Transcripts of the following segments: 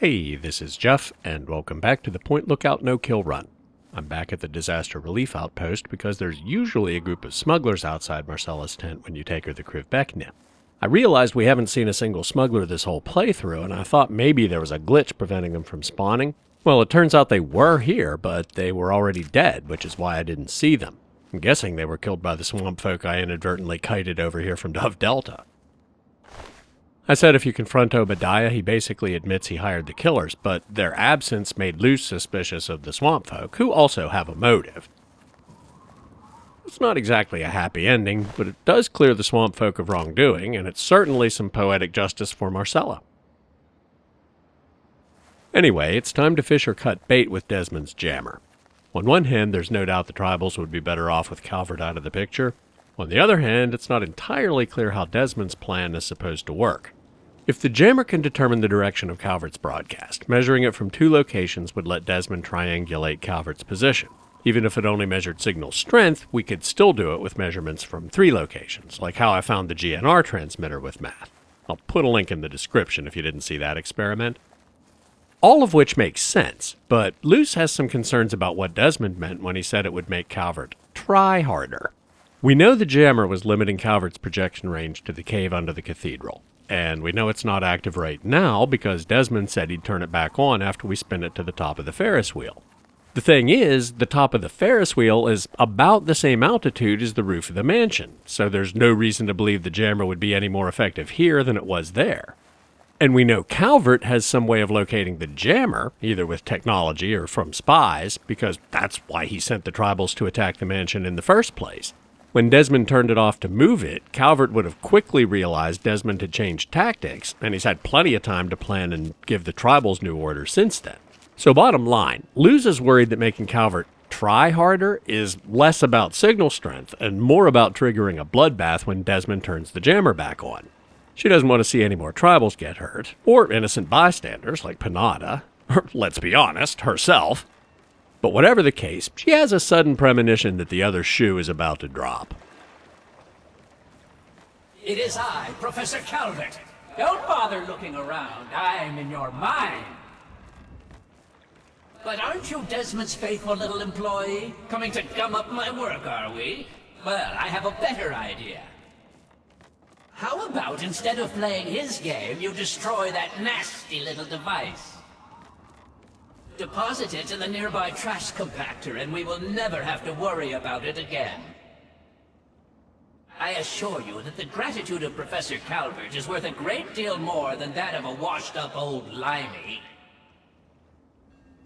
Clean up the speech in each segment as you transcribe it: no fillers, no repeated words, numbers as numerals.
Hey, this is Jeff, and welcome back to the Point Lookout No-Kill Run. I'm back at the Disaster Relief Outpost because there's usually a group of smugglers outside Marcella's tent when you take her the Krivbeknia. I realized we haven't seen a single smuggler this whole playthrough, and I thought maybe there was a glitch preventing them from spawning. Well, it turns out they were here, but they were already dead, which is why I didn't see them. I'm guessing they were killed by the swamp folk I inadvertently kited over here from Dove Delta. I said if you confront Obadiah, he basically admits he hired the killers, but their absence made Luce suspicious of the swamp folk, who also have a motive. It's not exactly a happy ending, but it does clear the swamp folk of wrongdoing, and it's certainly some poetic justice for Marcella. Anyway, it's time to fish or cut bait with Desmond's jammer. On one hand, there's no doubt the tribals would be better off with Calvert out of the picture. On the other hand, it's not entirely clear how Desmond's plan is supposed to work. If the jammer can determine the direction of Calvert's broadcast, measuring it from 2 locations would let Desmond triangulate Calvert's position. Even if it only measured signal strength, we could still do it with measurements from 3 locations, like how I found the GNR transmitter with math. I'll put a link in the description if you didn't see that experiment. All of which makes sense, but Luce has some concerns about what Desmond meant when he said it would make Calvert try harder. We know the jammer was limiting Calvert's projection range to the cave under the cathedral. And we know it's not active right now because Desmond said he'd turn it back on after we spin it to the top of the Ferris wheel. The thing is, the top of the Ferris wheel is about the same altitude as the roof of the mansion, so there's no reason to believe the jammer would be any more effective here than it was there. And we know Calvert has some way of locating the jammer, either with technology or from spies, because that's why he sent the tribals to attack the mansion in the first place. When Desmond turned it off to move it, Calvert would have quickly realized Desmond had changed tactics, and he's had plenty of time to plan and give the tribals new orders since then. So bottom line, Luz is worried that making Calvert try harder is less about signal strength and more about triggering a bloodbath when Desmond turns the jammer back on. She doesn't want to see any more tribals get hurt, or innocent bystanders like Panada, or let's be honest, herself. But whatever the case, she has a sudden premonition that the other shoe is about to drop. It is I, Professor Calvert. Don't bother looking around. I'm in your mind. But aren't you Desmond's faithful little employee? Coming to gum up my work, are we? Well, I have a better idea. How about instead of playing his game, you destroy that nasty little device? Deposit it in the nearby trash compactor and we will never have to worry about it again. I assure you that the gratitude of Professor Calvert is worth a great deal more than that of a washed-up old limey.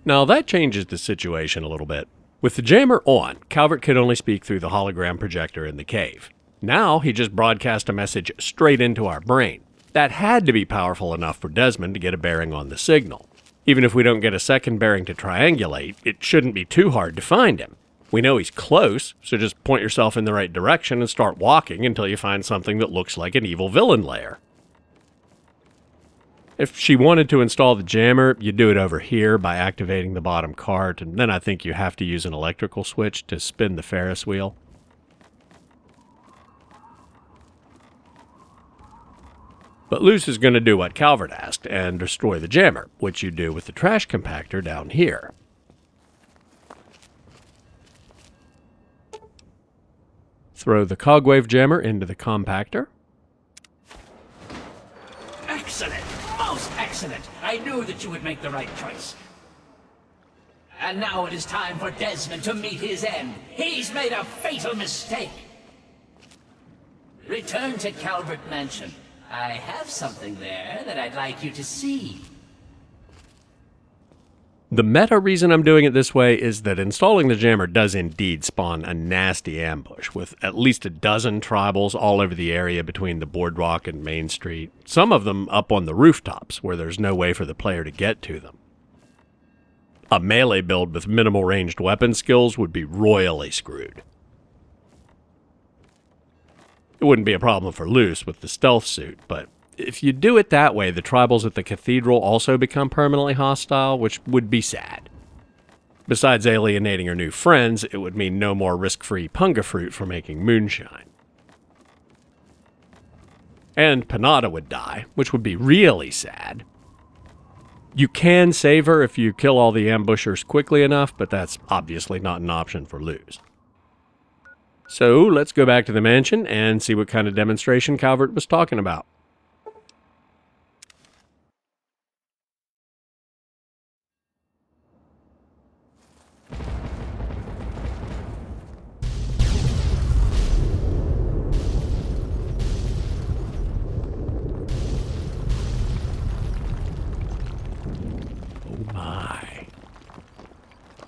Now that changes the situation a little bit. With the jammer on, Calvert could only speak through the hologram projector in the cave. Now he just broadcast a message straight into our brain. That had to be powerful enough for Desmond to get a bearing on the signal. Even if we don't get a second bearing to triangulate, it shouldn't be too hard to find him. We know he's close, so just point yourself in the right direction and start walking until you find something that looks like an evil villain lair. If she wanted to install the jammer, you'd do it over here by activating the bottom cart, and then I think you have to use an electrical switch to spin the Ferris wheel. But Luce is going to do what Calvert asked and destroy the jammer, which you do with the trash compactor down here. Throw the cogwave jammer into the compactor. Excellent! Most excellent! I knew that you would make the right choice. And now it is time for Desmond to meet his end. He's made a fatal mistake. Return to Calvert Mansion. I have something there that I'd like you to see. The meta reason I'm doing it this way is that installing the jammer does indeed spawn a nasty ambush, with at least a dozen tribals all over the area between the boardwalk and Main Street, some of them up on the rooftops where there's no way for the player to get to them. A melee build with minimal ranged weapon skills would be royally screwed. It wouldn't be a problem for Luce with the stealth suit, but if you do it that way, the tribals at the cathedral also become permanently hostile, which would be sad. Besides alienating her new friends, it would mean no more risk-free punga fruit for making moonshine. And Panada would die, which would be really sad. You can save her if you kill all the ambushers quickly enough, but that's obviously not an option for Luz. So let's go back to the mansion and see what kind of demonstration Calvert was talking about.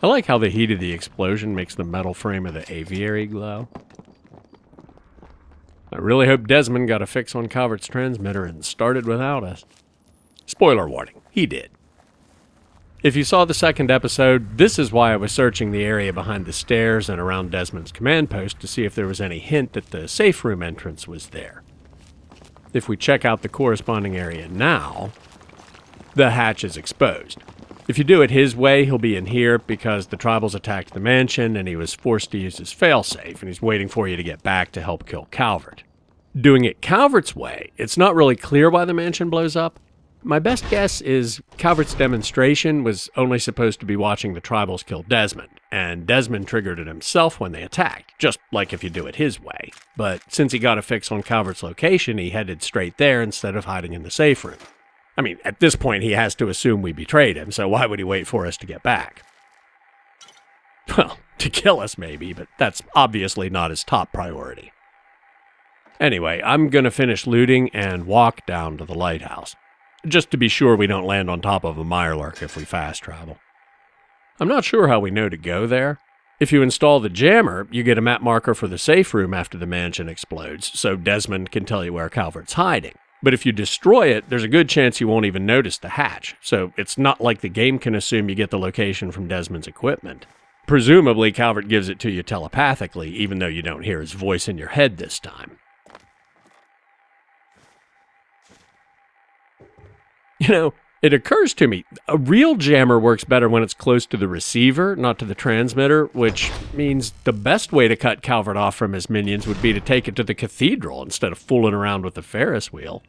I like how the heat of the explosion makes the metal frame of the aviary glow. I really hope Desmond got a fix on Calvert's transmitter and started without us. Spoiler warning, he did. If you saw the second episode, this is why I was searching the area behind the stairs and around Desmond's command post to see if there was any hint that the safe room entrance was there. If we check out the corresponding area now, the hatch is exposed. If you do it his way, he'll be in here because the tribals attacked the mansion and he was forced to use his failsafe, and he's waiting for you to get back to help kill Calvert. Doing it Calvert's way, it's not really clear why the mansion blows up. My best guess is Calvert's demonstration was only supposed to be watching the tribals kill Desmond, and Desmond triggered it himself when they attacked, just like if you do it his way. But since he got a fix on Calvert's location, he headed straight there instead of hiding in the safe room. I mean, at this point, he has to assume we betrayed him, so why would he wait for us to get back? Well, to kill us maybe, but that's obviously not his top priority. Anyway, I'm gonna finish looting and walk down to the lighthouse, just to be sure we don't land on top of a mirelurk if we fast travel. I'm not sure how we know to go there. If you install the jammer, you get a map marker for the safe room after the mansion explodes, so Desmond can tell you where Calvert's hiding. But if you destroy it, there's a good chance you won't even notice the hatch, so it's not like the game can assume you get the location from Desmond's equipment. Presumably, Calvert gives it to you telepathically, even though you don't hear his voice in your head this time. You know, it occurs to me, a real jammer works better when it's close to the receiver, not to the transmitter, which means the best way to cut Calvert off from his minions would be to take it to the cathedral instead of fooling around with the Ferris wheel.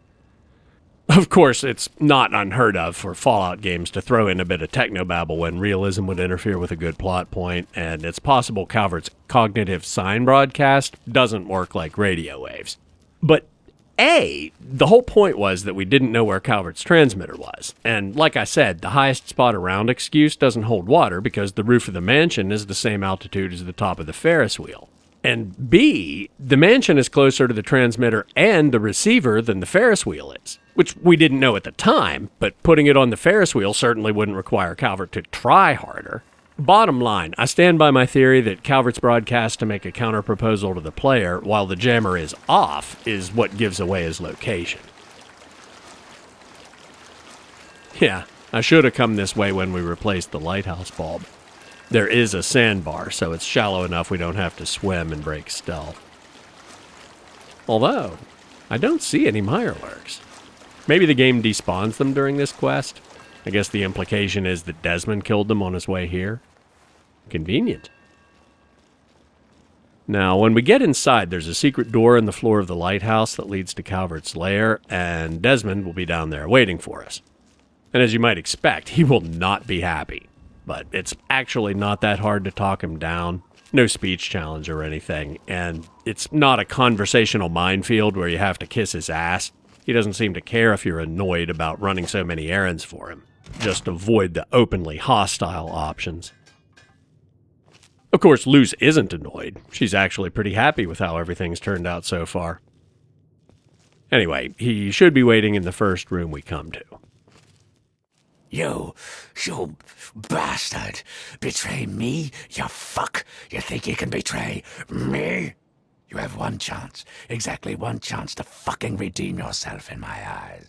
Of course, it's not unheard of for Fallout games to throw in a bit of technobabble when realism would interfere with a good plot point, and it's possible Calvert's cognitive sign broadcast doesn't work like radio waves. But the whole point was that we didn't know where Calvert's transmitter was. And like I said, the highest spot around excuse doesn't hold water because the roof of the mansion is the same altitude as the top of the Ferris wheel. And B, the mansion is closer to the transmitter and the receiver than the Ferris wheel is, which we didn't know at the time, but putting it on the Ferris wheel certainly wouldn't require Calvert to try harder. Bottom line, I stand by my theory that Calvert's broadcast to make a counter-proposal to the player while the jammer is off is what gives away his location. Yeah, I should have come this way when we replaced the lighthouse bulb. There is a sandbar, so it's shallow enough we don't have to swim and break stealth. Although, I don't see any mirelurks. Maybe the game despawns them during this quest? I guess the implication is that Desmond killed them on his way here. Convenient. Now, when we get inside, there's a secret door in the floor of the lighthouse that leads to Calvert's lair, and Desmond will be down there waiting for us. And as you might expect, he will not be happy. But it's actually not that hard to talk him down. No speech challenge or anything, and it's not a conversational minefield where you have to kiss his ass. He doesn't seem to care if you're annoyed about running so many errands for him. Just avoid the openly hostile options. Of course, Luz isn't annoyed. She's actually pretty happy with how everything's turned out so far. Anyway, he should be waiting in the first room we come to. You bastard! Betray me, you fuck! You think you can betray me? You have one chance, exactly one chance to fucking redeem yourself in my eyes.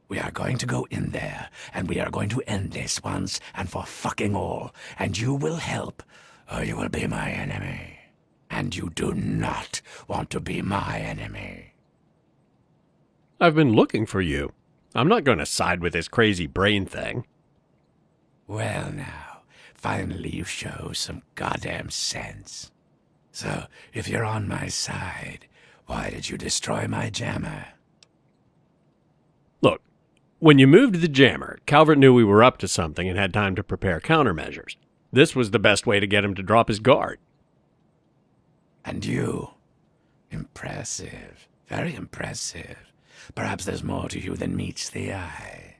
We are going to go in there, and we are going to end this once and for fucking all, and you will help, or you will be my enemy. And you do not want to be my enemy. I've been looking for you. I'm not going to side with this crazy brain thing. Well now, finally you show some goddamn sense. So, if you're on my side, why did you destroy my jammer? Look, When you moved the jammer, Calvert knew we were up to something and had time to prepare countermeasures. This was the best way to get him to drop his guard. And you? Impressive. Very impressive. Perhaps there's more to you than meets the eye.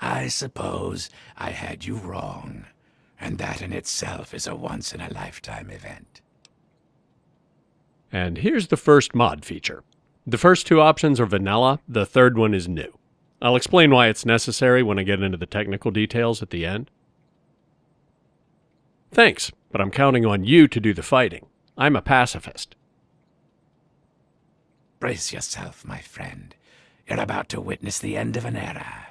I suppose I had you wrong, and that in itself is a once-in-a-lifetime event. And here's the first mod feature. The first two options are vanilla, the third one is new. I'll explain why it's necessary when I get into the technical details at the end. Thanks, but I'm counting on you to do the fighting. I'm a pacifist. Brace yourself, my friend. You're about to witness the end of an era.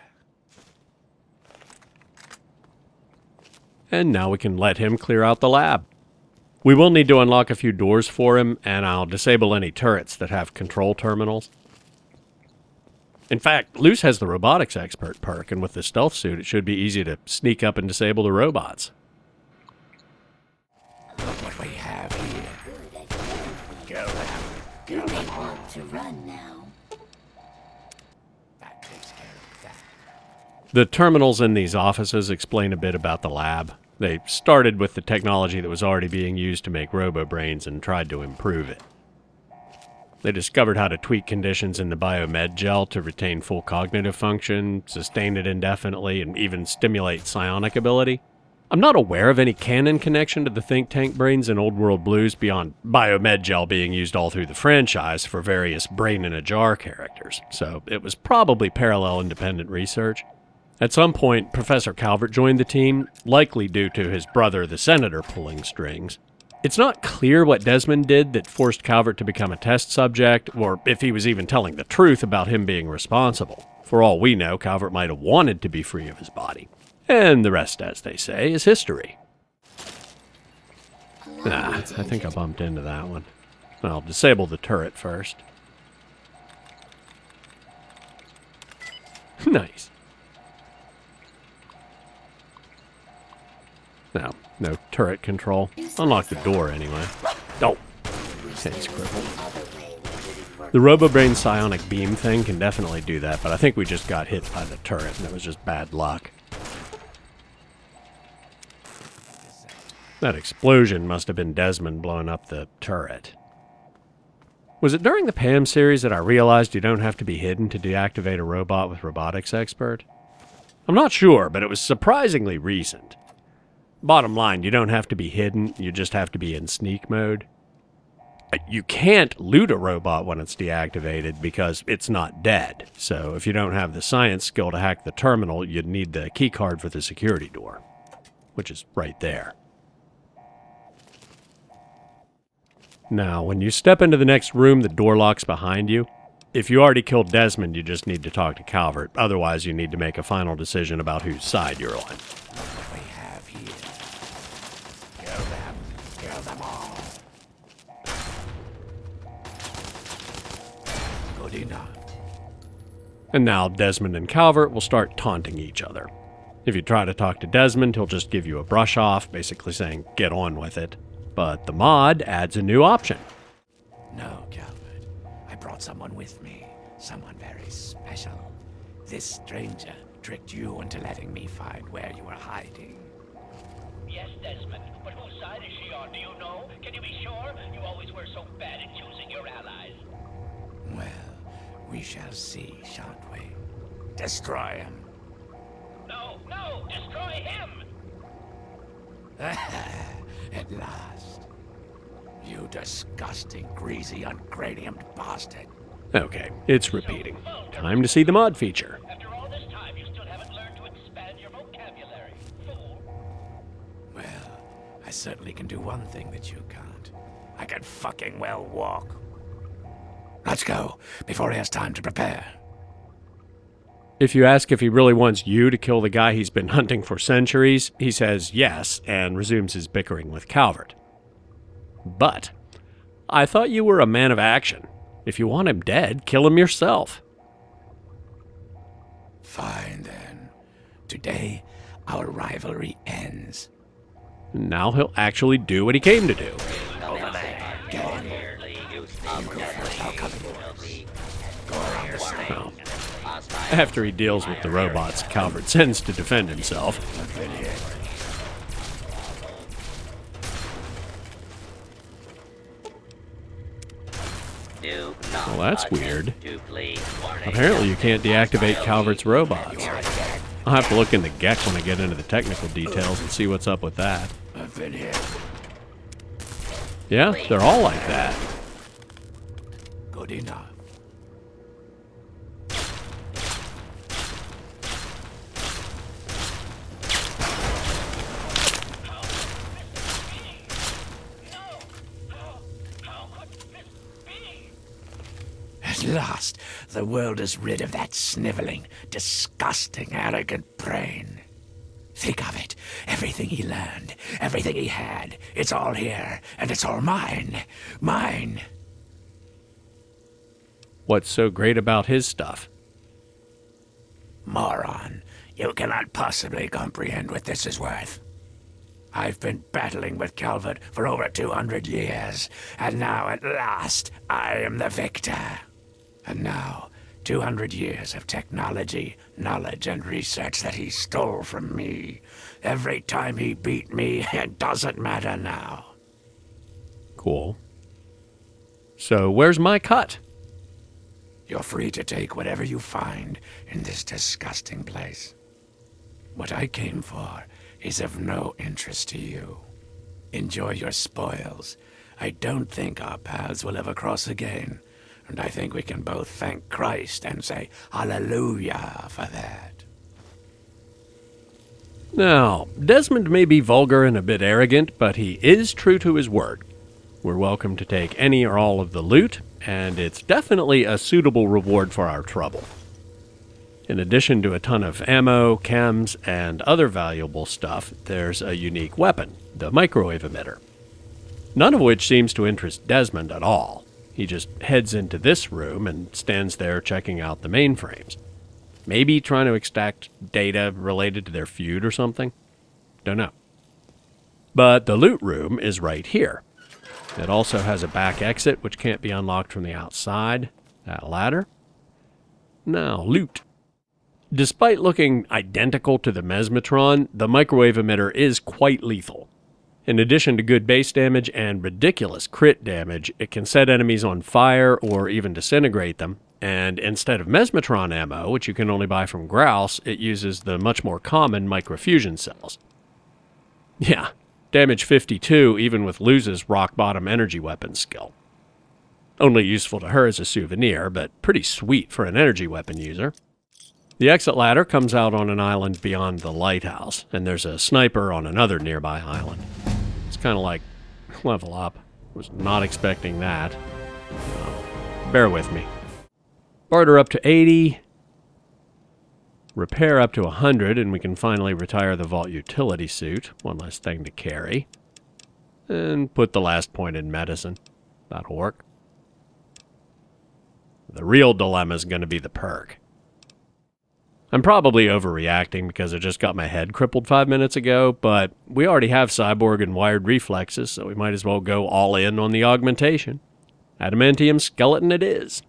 And now we can let him clear out the lab. We will need to unlock a few doors for him, and I'll disable any turrets that have control terminals. In fact, Luce has the robotics expert perk, and with the stealth suit it should be easy to sneak up and disable the robots. Look what we have here. You may want to run now. That takes care of that. The terminals in these offices explain a bit about the lab. They started with the technology that was already being used to make robo-brains and tried to improve it. They discovered how to tweak conditions in the biomed gel to retain full cognitive function, sustain it indefinitely, and even stimulate psionic ability. I'm not aware of any canon connection to the think tank brains in Old World Blues beyond biomed gel being used all through the franchise for various brain-in-a-jar characters, so it was probably parallel independent research. At some point, Professor Calvert joined the team, likely due to his brother, the Senator, pulling strings. It's not clear what Desmond did that forced Calvert to become a test subject, or if he was even telling the truth about him being responsible. For all we know, Calvert might have wanted to be free of his body. And the rest, as they say, is history. I think I bumped into that one. I'll disable the turret first. Nice. No turret control. Unlock the door anyway. Oh, head's crippled. The RoboBrain psionic beam thing can definitely do that, but I think we just got hit by the turret and it was just bad luck. That explosion must have been Desmond blowing up the turret. Was it during the PAM series that I realized you don't have to be hidden to deactivate a robot with robotics expert? I'm not sure, but it was surprisingly recent. Bottom line, you don't have to be hidden, you just have to be in sneak mode. You can't loot a robot when it's deactivated because it's not dead, so if you don't have the science skill to hack the terminal, you'd need the keycard for the security door, which is right there. Now, when you step into the next room, the door locks behind you. If you already killed Desmond, you just need to talk to Calvert. Otherwise, you need to make a final decision about whose side you're on. What we have here. Kill them all. Good enough. And now Desmond and Calvert will start taunting each other. If you try to talk to Desmond, he'll just give you a brush off, basically saying, get on with it. But the mod adds a new option. No, Calvert. I brought someone with me. Someone very special. This stranger tricked you into letting me find where you were hiding. Yes, Desmond, but whose side is she on? Do you know? Can you be sure? You always were so bad at choosing your allies. Well, we shall see, shan't we? Destroy him. No, destroy him! At last. You disgusting, greasy, ungradiumed bastard. Okay, it's repeating. Time to see the mod feature. After all this time, you still haven't learned to expand your vocabulary, fool. Well, I certainly can do one thing that you can't. I can fucking well walk. Let's go, before he has time to prepare. If you ask if he really wants you to kill the guy he's been hunting for centuries, he says yes and resumes his bickering with Calvert. But I thought you were a man of action. If you want him dead, kill him yourself. Fine then. Today, our rivalry ends. Now he'll actually do what he came to do. Over there. Get in here. You go first, I'll cover yours. Go around the street. Well, After he deals with the robots Calvert sends to defend himself. Well, that's weird. Apparently you can't deactivate Calvert's robots. I'll have to look into GEC when I get into the technical details and see what's up with that. Yeah, they're all like that. Good enough. At last, the world is rid of that sniveling, disgusting, arrogant brain. Think of it. Everything he learned, everything he had, it's all here, and it's all mine. Mine. What's so great about his stuff? Moron. You cannot possibly comprehend what this is worth. I've been battling with Calvert for over 200 years, and now at last I am the victor. And now, 200 years of technology, knowledge, and research that he stole from me. Every time he beat me, it doesn't matter now. Cool. So where's my cut? You're free to take whatever you find in this disgusting place. What I came for is of no interest to you. Enjoy your spoils. I don't think our paths will ever cross again. And I think we can both thank Christ and say hallelujah for that. Now, Desmond may be vulgar and a bit arrogant, but he is true to his word. We're welcome to take any or all of the loot, and it's definitely a suitable reward for our trouble. In addition to a ton of ammo, chems, and other valuable stuff, there's a unique weapon, the microwave emitter. None of which seems to interest Desmond at all. He just heads into this room and stands there checking out the mainframes. Maybe trying to extract data related to their feud or something? Don't know. But the loot room is right here. It also has a back exit which can't be unlocked from the outside. That ladder? Now, loot. Despite looking identical to the Mesmetron, the microwave emitter is quite lethal. In addition to good base damage and ridiculous crit damage, it can set enemies on fire or even disintegrate them, and instead of Mesmetron ammo, which you can only buy from Grouse, it uses the much more common microfusion cells. Yeah, damage 52 even with Luz's rock-bottom energy weapon skill. Only useful to her as a souvenir, but pretty sweet for an energy weapon user. The exit ladder comes out on an island beyond the lighthouse, and there's a sniper on another nearby island. It's kind of like level up. Was not expecting that. Bear with me. Barter up to 80. Repair up to 100, and we can finally retire the Vault utility suit. One less thing to carry. And put the last point in medicine. That'll work. The real dilemma is going to be the perk. I'm probably overreacting because I just got my head crippled 5 minutes ago, but we already have cyborg and wired reflexes, so we might as well go all in on the augmentation. Adamantium skeleton it is.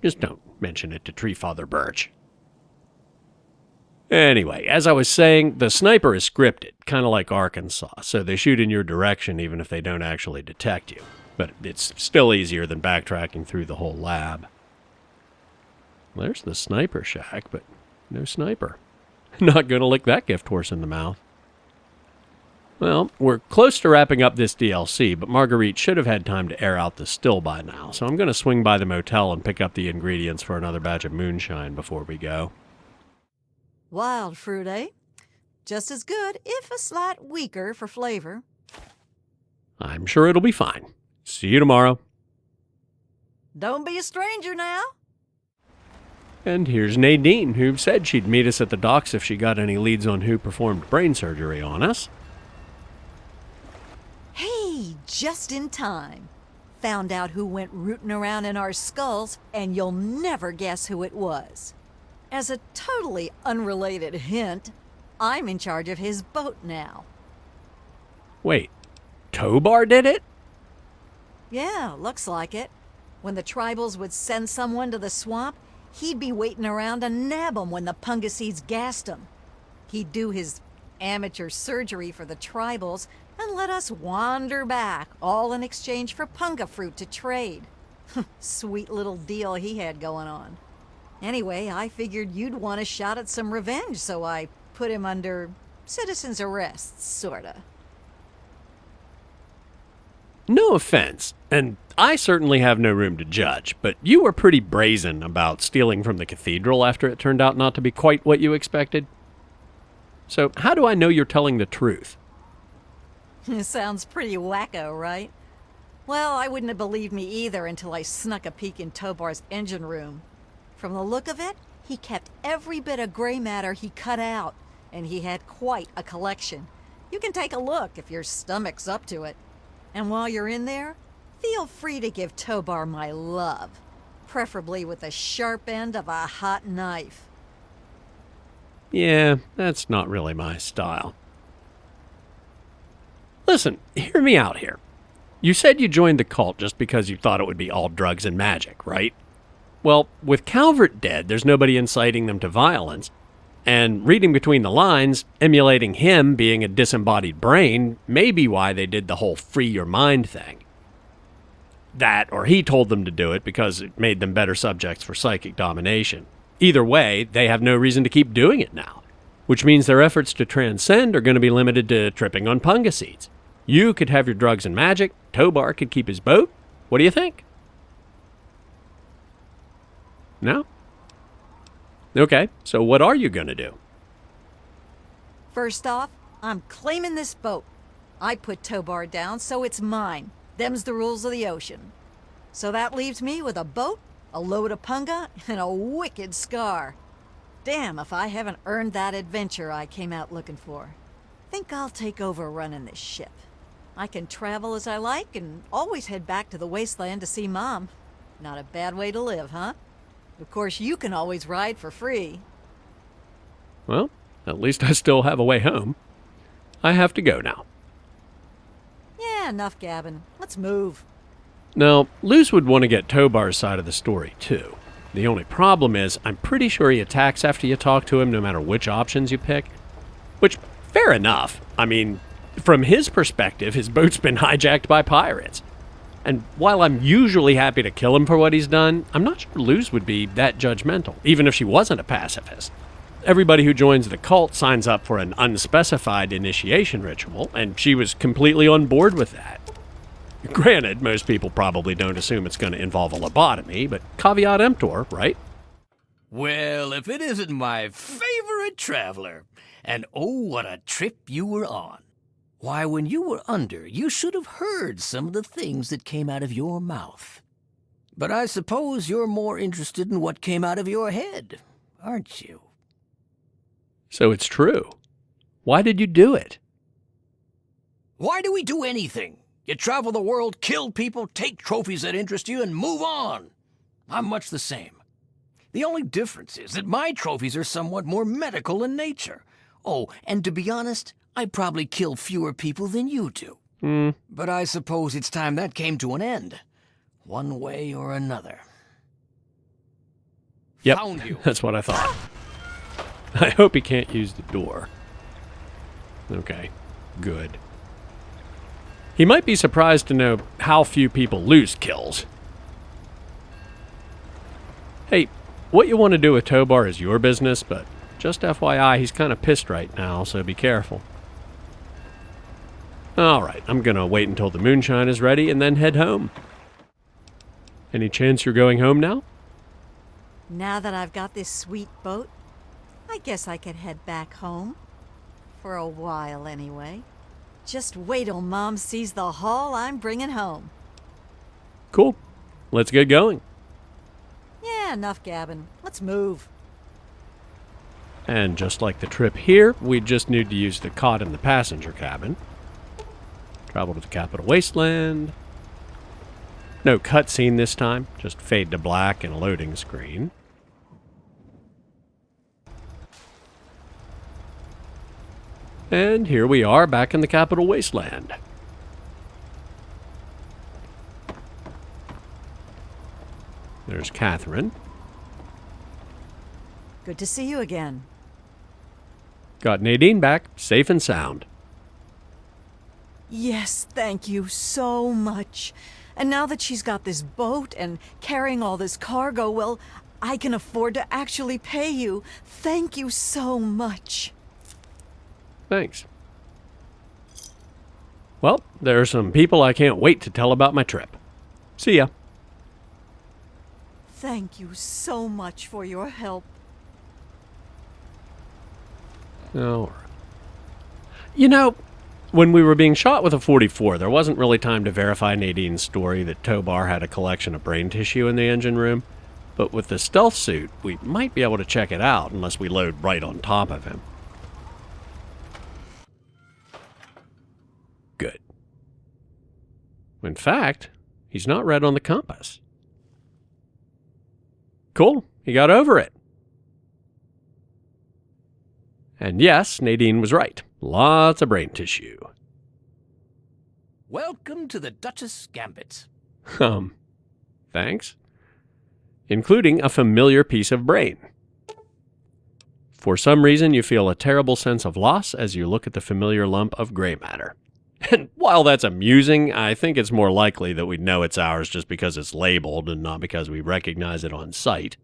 Just don't mention it to Treefather Birch. Anyway, as I was saying, the sniper is scripted, kind of like Arkansas, so they shoot in your direction even if they don't actually detect you. But it's still easier than backtracking through the whole lab. There's the sniper shack, but no sniper. Not gonna lick that gift horse in the mouth. Well, we're close to wrapping up this DLC, but Marguerite should have had time to air out the still by now, so I'm gonna swing by the motel and pick up the ingredients for another batch of moonshine before we go. Wild fruit, eh? Just as good, if a slight weaker for flavor. I'm sure it'll be fine. See you tomorrow. Don't be a stranger now. And here's Nadine, who said she'd meet us at the docks if she got any leads on who performed brain surgery on us. Hey, just in time. Found out who went rooting around in our skulls, and you'll never guess who it was. As a totally unrelated hint, I'm in charge of his boat now. Wait, Tobar did it? Yeah, looks like it. When the tribals would send someone to the swamp, he'd be waiting around to nab 'em when the punga seeds gassed 'em. He'd do his amateur surgery for the tribals and let us wander back, all in exchange for punga fruit to trade. Sweet little deal he had going on. Anyway, I figured you'd want a shot at some revenge, so I put him under citizen's arrest, sorta. No offense, and I certainly have no room to judge, but you were pretty brazen about stealing from the cathedral after it turned out not to be quite what you expected. So how do I know you're telling the truth? Sounds pretty wacko, right? Well, I wouldn't have believed me either until I snuck a peek in Tobar's engine room. From the look of it, he kept every bit of gray matter he cut out, and he had quite a collection. You can take a look if your stomach's up to it. And while you're in there, feel free to give Tobar my love, preferably with the sharp end of a hot knife. Yeah, that's not really my style. Listen, hear me out here. You said you joined the cult just because you thought it would be all drugs and magic, right? Well, with Calvert dead, there's nobody inciting them to violence. And reading between the lines, emulating him being a disembodied brain may be why they did the whole free your mind thing. That, or he told them to do it because it made them better subjects for psychic domination. Either way, they have no reason to keep doing it now, which means their efforts to transcend are going to be limited to tripping on punga seeds. You could have your drugs and magic, Tobar could keep his boat. What do you think? No? Okay, so what are you going to do? First off, I'm claiming this boat. I put Tobar down, so it's mine. Them's the rules of the ocean. So that leaves me with a boat, a load of punga, and a wicked scar. Damn if I haven't earned that adventure I came out looking for. Think I'll take over running this ship. I can travel as I like and always head back to the wasteland to see Mom. Not a bad way to live, huh? Of course, you can always ride for free. Well, at least I still have a way home. I have to go now. Yeah, enough gabbing. Let's move. Now, Luz would want to get Tobar's side of the story, too. The only problem is, I'm pretty sure he attacks after you talk to him no matter which options you pick. Which, fair enough. I mean, from his perspective, his boat's been hijacked by pirates. And while I'm usually happy to kill him for what he's done, I'm not sure Luz would be that judgmental, even if she wasn't a pacifist. Everybody who joins the cult signs up for an unspecified initiation ritual, and she was completely on board with that. Granted, most people probably don't assume it's going to involve a lobotomy, but caveat emptor, right? Well, if it isn't my favorite traveler, and oh, what a trip you were on. Why, when you were under, you should have heard some of the things that came out of your mouth. But I suppose you're more interested in what came out of your head, aren't you? So it's true. Why did you do it? Why do we do anything? You travel the world, kill people, take trophies that interest you, and move on. I'm much the same. The only difference is that my trophies are somewhat more medical in nature. Oh, and to be honest, I probably kill fewer people than you do. But I suppose it's time that came to an end, one way or another. Yep, Found you. That's what I thought. I hope he can't use the door. Okay, good. He might be surprised to know how few people Luz kills. Hey, what you want to do with Tobar is your business, but just FYI, he's kind of pissed right now, so be careful. Alright, I'm gonna wait until the moonshine is ready and then head home. Any chance you're going home now? Now that I've got this sweet boat, I guess I could head back home. For a while, anyway. Just wait till Mom sees the haul I'm bringing home. Cool. Let's get going. Yeah, enough gabbing. Let's move. And just like the trip here, we just need to use the cot in the passenger cabin. Travel to the Captial Wasteland. No cutscene this time, just fade to black and a loading screen. And here we are back in the Captial Wasteland. There's Catherine. Good to see you again. Got Nadine back, safe and sound. Yes, thank you so much. And now that she's got this boat and carrying all this cargo, well, I can afford to actually pay you. Thank you so much. Thanks. Well, there are some people I can't wait to tell about my trip. See ya. Thank you so much for your help. All right. You know, when we were being shot with a 44, there wasn't really time to verify Nadine's story that Tobar had a collection of brain tissue in the engine room. But with the stealth suit, we might be able to check it out unless we load right on top of him. Good. In fact, he's not red on the compass. Cool, he got over it. And yes, Nadine was right. Lots of brain tissue. Welcome to the Duchess Gambit. Thanks. Including a familiar piece of brain. For some reason, you feel a terrible sense of loss as you look at the familiar lump of gray matter. And while that's amusing, I think it's more likely that we know it's ours just because it's labeled and not because we recognize it on sight.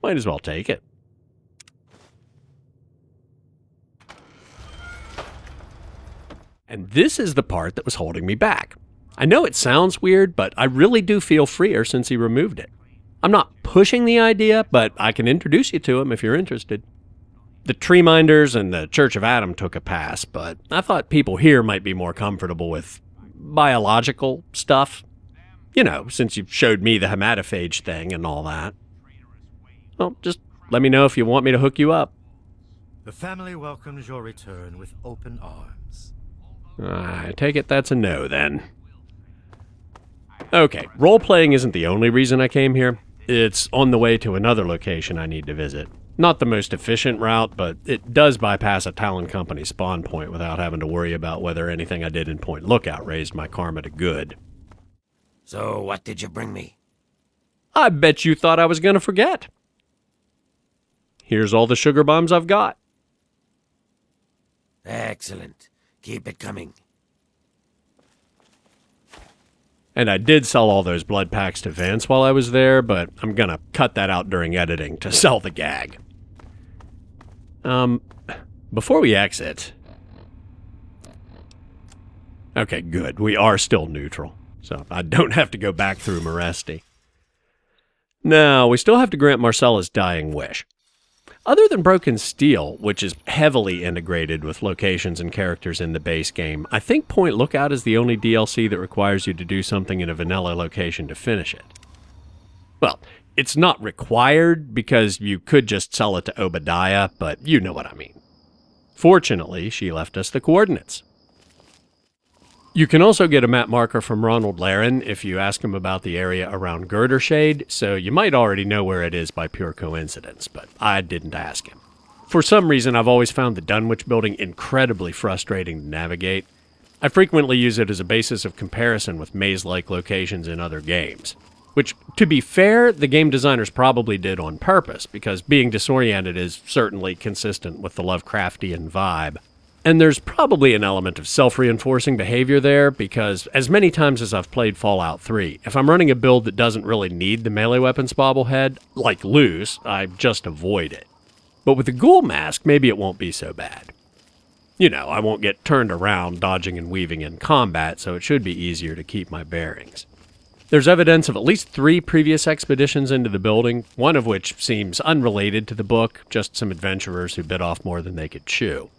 Might as well take it. And this is the part that was holding me back. I know it sounds weird, but I really do feel freer since he removed it. I'm not pushing the idea, but I can introduce you to him if you're interested. The Tree Minders and the Church of Adam took a pass, but I thought people here might be more comfortable with biological stuff. You know, since you showed me the hematophage thing and all that. Well, just let me know if you want me to hook you up. The family welcomes your return with open arms. I take it that's a no, then. Okay, role-playing isn't the only reason I came here. It's on the way to another location I need to visit. Not the most efficient route, but it does bypass a Talon Company spawn point without having to worry about whether anything I did in Point Lookout raised my karma to good. So, what did you bring me? I bet you thought I was going to forget. Here's all the sugar bombs I've got. Excellent. Keep it coming. And I did sell all those blood packs to Vance while I was there, but I'm gonna cut that out during editing to sell the gag. Before we exit... Okay, good. We are still neutral, so I don't have to go back through Moresti. Now, we still have to grant Marcella's dying wish. Other than Broken Steel, which is heavily integrated with locations and characters in the base game, I think Point Lookout is the only DLC that requires you to do something in a vanilla location to finish it. Well, it's not required because you could just sell it to Obadiah, but you know what I mean. Fortunately, she left us the coordinates. You can also get a map marker from Ronald Laren if you ask him about the area around Girdershade, so you might already know where it is by pure coincidence, but I didn't ask him. For some reason, I've always found the Dunwich building incredibly frustrating to navigate. I frequently use it as a basis of comparison with maze-like locations in other games. Which, to be fair, the game designers probably did on purpose, because being disoriented is certainly consistent with the Lovecraftian vibe. And there's probably an element of self-reinforcing behavior there, because as many times as I've played Fallout 3, if I'm running a build that doesn't really need the melee weapons bobblehead, like loose, I just avoid it. But with the ghoul mask, maybe it won't be so bad. You know, I won't get turned around dodging and weaving in combat, so it should be easier to keep my bearings. There's evidence of at least 3 previous expeditions into the building, one of which seems unrelated to the book, just some adventurers who bit off more than they could chew.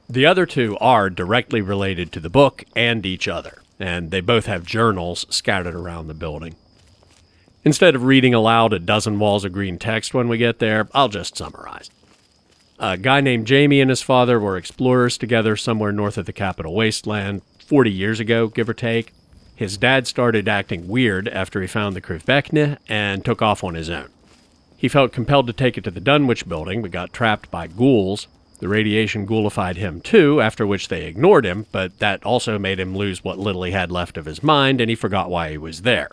The other 2 are directly related to the book and each other, and they both have journals scattered around the building. Instead of reading aloud a dozen walls of green text when we get there, I'll just summarize. A guy named Jamie and his father were explorers together somewhere north of the Captial Wasteland 40 years ago, give or take. His dad started acting weird after he found the Krivbekne and took off on his own. He felt compelled to take it to the Dunwich building, but got trapped by ghouls. The radiation ghoulified him too, after which they ignored him, but that also made him lose what little he had left of his mind, and he forgot why he was there.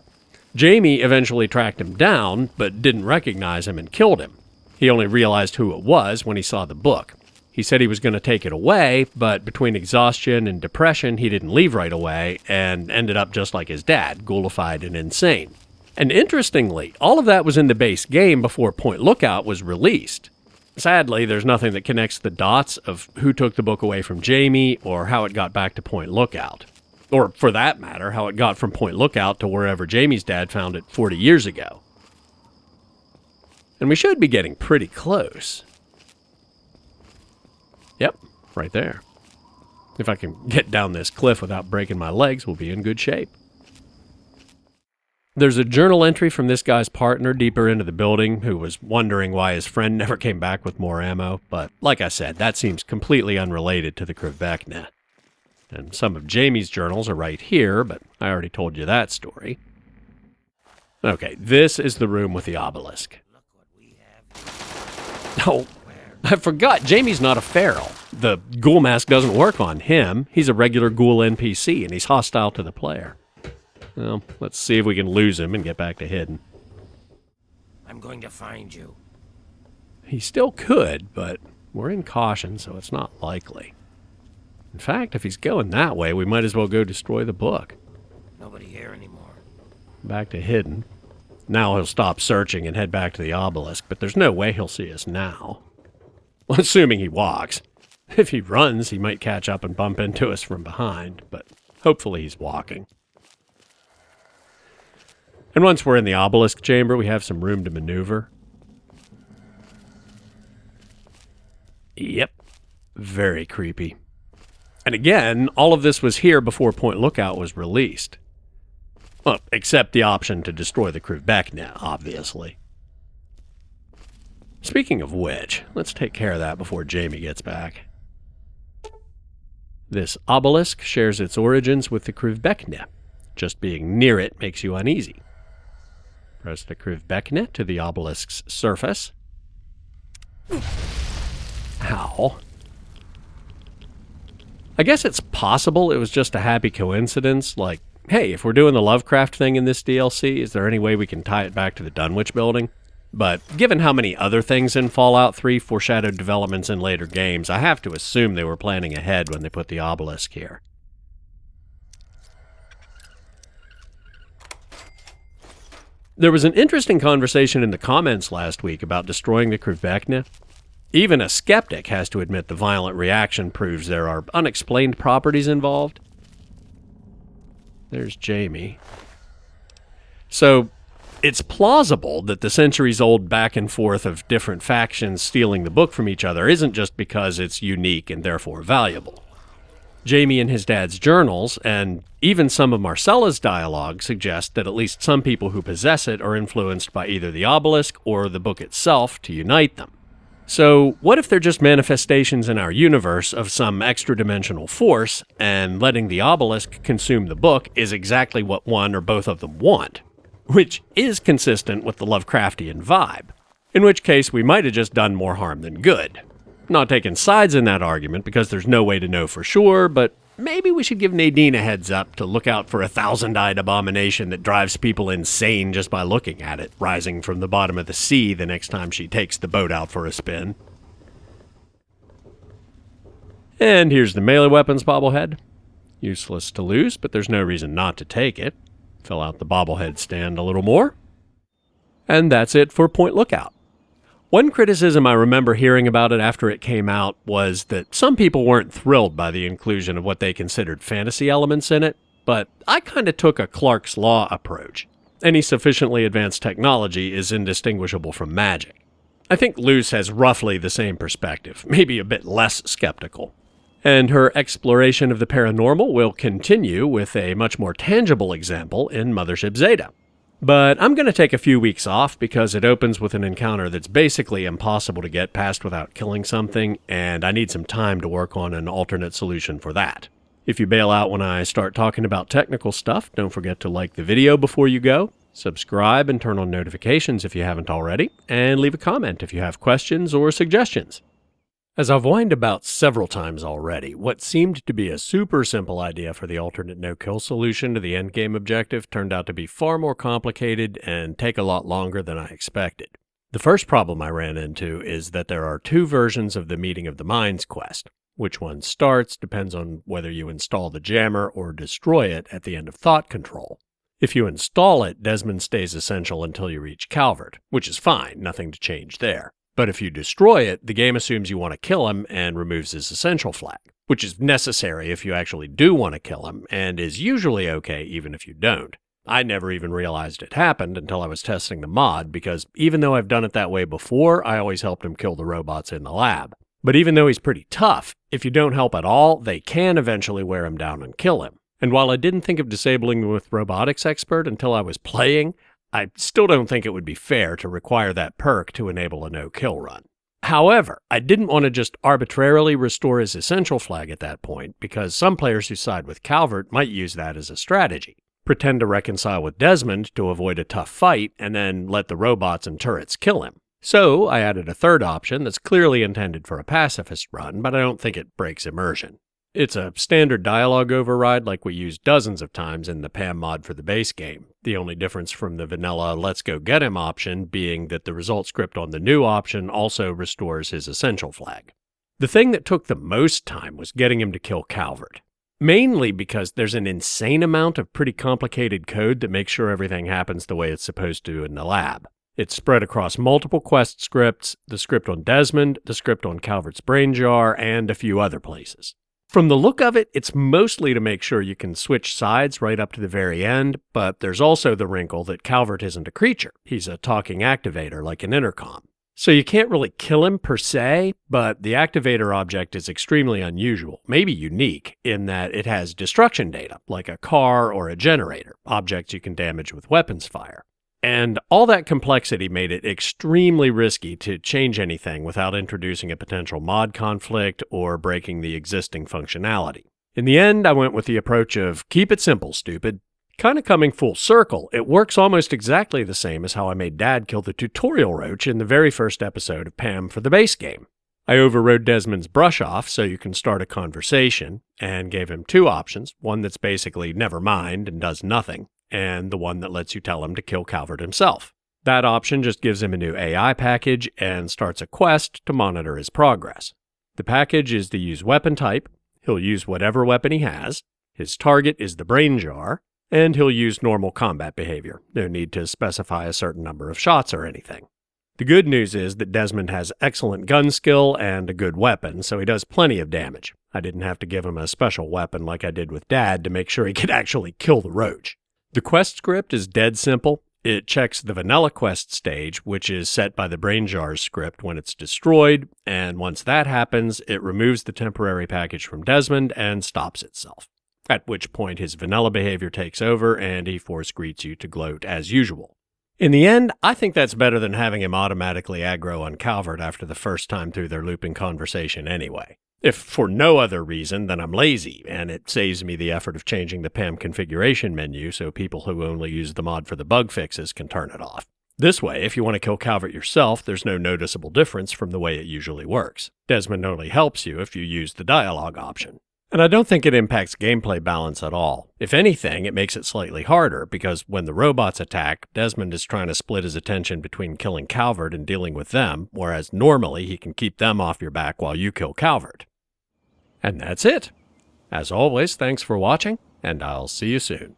Jamie eventually tracked him down, but didn't recognize him and killed him. He only realized who it was when he saw the book. He said he was going to take it away, but between exhaustion and depression, he didn't leave right away and ended up just like his dad, ghoulified and insane. And interestingly, all of that was in the base game before Point Lookout was released. Sadly, there's nothing that connects the dots of who took the book away from Jamie or how it got back to Point Lookout. Or, for that matter, how it got from Point Lookout to wherever Jamie's dad found it 40 years ago. And we should be getting pretty close. Yep, right there. If I can get down this cliff without breaking my legs, we'll be in good shape. There's a journal entry from this guy's partner deeper into the building who was wondering why his friend never came back with more ammo, but like I said, that seems completely unrelated to the Krivekna. And some of Jamie's journals are right here, but I already told you that story. Okay, this is the room with the obelisk. Oh, I forgot, Jamie's not a feral. The ghoul mask doesn't work on him. He's a regular ghoul NPC, and he's hostile to the player. Well, let's see if we can lose him and get back to hidden. I'm going to find you. He still could, but we're in caution, so it's not likely. In fact, if he's going that way, we might as well go destroy the book. Nobody here anymore. Back to hidden. Now he'll stop searching and head back to the obelisk, but there's no way he'll see us now. Well, assuming he walks. If he runs, he might catch up and bump into us from behind, but hopefully he's walking. And once we're in the obelisk chamber, we have some room to maneuver. Yep. Very creepy. And again, all of this was here before Point Lookout was released. Well, except the option to destroy the Krivekna, obviously. Speaking of which, let's take care of that before Jamie gets back. This obelisk shares its origins with the Krivekna. Just being near it makes you uneasy. Press the Krivekna to the obelisk's surface. Ow. I guess it's possible it was just a happy coincidence, like, hey, if we're doing the Lovecraft thing in this DLC, is there any way we can tie it back to the Dunwich building? But given how many other things in Fallout 3 foreshadowed developments in later games, I have to assume they were planning ahead when they put the obelisk here. There was an interesting conversation in the comments last week about destroying the Krivekna. Even a skeptic has to admit the violent reaction proves there are unexplained properties involved. There's Jamie. So, it's plausible that the centuries-old back and forth of different factions stealing the book from each other isn't just because it's unique and therefore valuable. Jamie and his dad's journals, and even some of Marcella's dialogue, suggest that at least some people who possess it are influenced by either the obelisk or the book itself to unite them. So, what if they're just manifestations in our universe of some extra-dimensional force, and letting the obelisk consume the book is exactly what one or both of them want? Which is consistent with the Lovecraftian vibe. In which case, we might have just done more harm than good. Not taking sides in that argument because there's no way to know for sure, but maybe we should give Nadine a heads up to look out for a thousand-eyed abomination that drives people insane just by looking at it, rising from the bottom of the sea the next time she takes the boat out for a spin. And here's the melee weapons bobblehead. Useless to lose, but there's no reason not to take it. Fill out the bobblehead stand a little more. And that's it for Point Lookout. One criticism I remember hearing about it after it came out was that some people weren't thrilled by the inclusion of what they considered fantasy elements in it, but I kind of took a Clark's Law approach. Any sufficiently advanced technology is indistinguishable from magic. I think Luce has roughly the same perspective, maybe a bit less skeptical. And her exploration of the paranormal will continue with a much more tangible example in Mothership Zeta. But I'm going to take a few weeks off because it opens with an encounter that's basically impossible to get past without killing something, and I need some time to work on an alternate solution for that. If you bail out when I start talking about technical stuff, don't forget to like the video before you go, subscribe and turn on notifications if you haven't already, and leave a comment if you have questions or suggestions. As I've whined about several times already, what seemed to be a super simple idea for the alternate no-kill solution to the endgame objective turned out to be far more complicated and take a lot longer than I expected. The first problem I ran into is that there are two versions of the Meeting of the Minds quest. Which one starts depends on whether you install the jammer or destroy it at the end of thought control. If you install it, Desmond stays essential until you reach Calvert, which is fine, nothing to change there. But if you destroy it, the game assumes you want to kill him and removes his essential flag, which is necessary if you actually do want to kill him, and is usually okay even if you don't. I never even realized it happened until I was testing the mod, because even though I've done it that way before, I always helped him kill the robots in the lab. But even though he's pretty tough, if you don't help at all, they can eventually wear him down and kill him. And while I didn't think of disabling him with Robotics Expert until I was playing, I still don't think it would be fair to require that perk to enable a no-kill run. However, I didn't want to just arbitrarily restore his essential flag at that point, because some players who side with Calvert might use that as a strategy. Pretend to reconcile with Desmond to avoid a tough fight, and then let the robots and turrets kill him. So I added a third option that's clearly intended for a pacifist run, but I don't think it breaks immersion. It's a standard dialogue override like we used dozens of times in the PAM mod for the base game, the only difference from the vanilla let's go get him option being that the result script on the new option also restores his essential flag. The thing that took the most time was getting him to kill Calvert. Mainly because there's an insane amount of pretty complicated code that makes sure everything happens the way it's supposed to in the lab. It's spread across multiple quest scripts, the script on Desmond, the script on Calvert's brain jar, and a few other places. From the look of it, it's mostly to make sure you can switch sides right up to the very end, but there's also the wrinkle that Calvert isn't a creature. He's a talking activator like an intercom. So you can't really kill him per se, but the activator object is extremely unusual, maybe unique, in that it has destruction data, like a car or a generator, objects you can damage with weapons fire. And all that complexity made it extremely risky to change anything without introducing a potential mod conflict or breaking the existing functionality. In the end, I went with the approach of keep it simple, stupid. Kind of coming full circle, it works almost exactly the same as how I made Dad kill the tutorial roach in the very first episode of PAM for the base game. I overrode Desmond's brush off so you can start a conversation, and gave him two options, one that's basically never mind and does nothing, and the one that lets you tell him to kill Calvert himself. That option just gives him a new AI package and starts a quest to monitor his progress. The package is the use weapon type, he'll use whatever weapon he has, his target is the brain jar, and he'll use normal combat behavior. No need to specify a certain number of shots or anything. The good news is that Desmond has excellent gun skill and a good weapon, so he does plenty of damage. I didn't have to give him a special weapon like I did with Dad to make sure he could actually kill the roach. The quest script is dead simple. It checks the vanilla quest stage, which is set by the brain jar's script when it's destroyed, and once that happens, it removes the temporary package from Desmond and stops itself. At which point his vanilla behavior takes over and he force greets you to gloat as usual. In the end, I think that's better than having him automatically aggro on Calvert after the first time through their looping conversation anyway. If for no other reason than I'm lazy, and it saves me the effort of changing the PAM configuration menu so people who only use the mod for the bug fixes can turn it off. This way, if you want to kill Calvert yourself, there's no noticeable difference from the way it usually works. Desmond only helps you if you use the dialogue option. And I don't think it impacts gameplay balance at all. If anything, it makes it slightly harder, because when the robots attack, Desmond is trying to split his attention between killing Calvert and dealing with them, whereas normally he can keep them off your back while you kill Calvert. And that's it. As always, thanks for watching, and I'll see you soon.